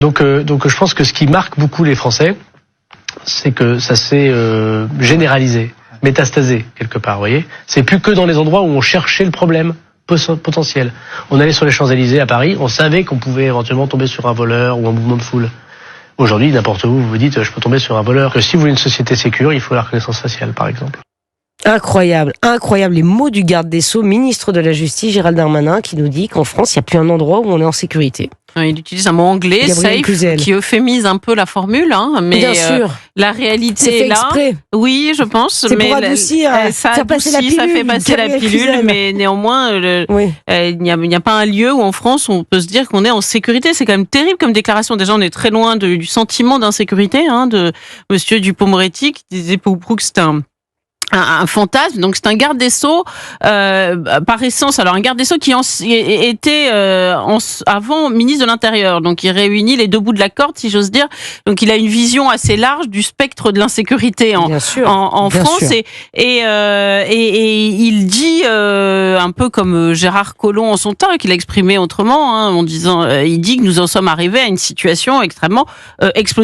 Donc je pense que ce qui marque beaucoup les Français, c'est que ça s'est généralisé, métastasé quelque part, vous voyez. C'est plus que dans les endroits où on cherchait le problème potentiel. On allait sur les Champs-Élysées à Paris, on savait qu'on pouvait éventuellement tomber sur un voleur ou un mouvement de foule. Aujourd'hui, n'importe où, vous vous dites, je peux tomber sur un voleur. Que si vous voulez une société sécure, il faut la reconnaissance faciale, par exemple. Incroyable, incroyable. Les mots du garde des Sceaux, ministre de la Justice, Gérald Darmanin, qui nous dit qu'en France, il n'y a plus un endroit où on est en sécurité. Il utilise un mot anglais, Gabriel safe, Cluzel, qui euphémise un peu la formule, mais bien sûr. la réalité C'est fait est là. exprès. Oui, je pense. C'est mais pour adoucir, ça faire passer la adoucit, ça pilule, fait passer la Gabriel pilule, Cluzel. mais néanmoins, Oui. il n'y a pas un lieu où en France on peut se dire qu'on est en sécurité. C'est quand même terrible comme déclaration. Déjà, on est très loin du sentiment d'insécurité de Monsieur Dupond-Moretti qui disait pour que c'est un fantasme. Donc c'est un garde des Sceaux par essence. Alors un garde des Sceaux qui était avant ministre de l'Intérieur. Donc il réunit les deux bouts de la corde, si j'ose dire. Donc il a une vision assez large du spectre de l'insécurité en France. Sûr. Et il dit un peu comme Gérard Collomb en son temps, qu'il a exprimé autrement, en disant, il dit que nous en sommes arrivés à une situation extrêmement explosive.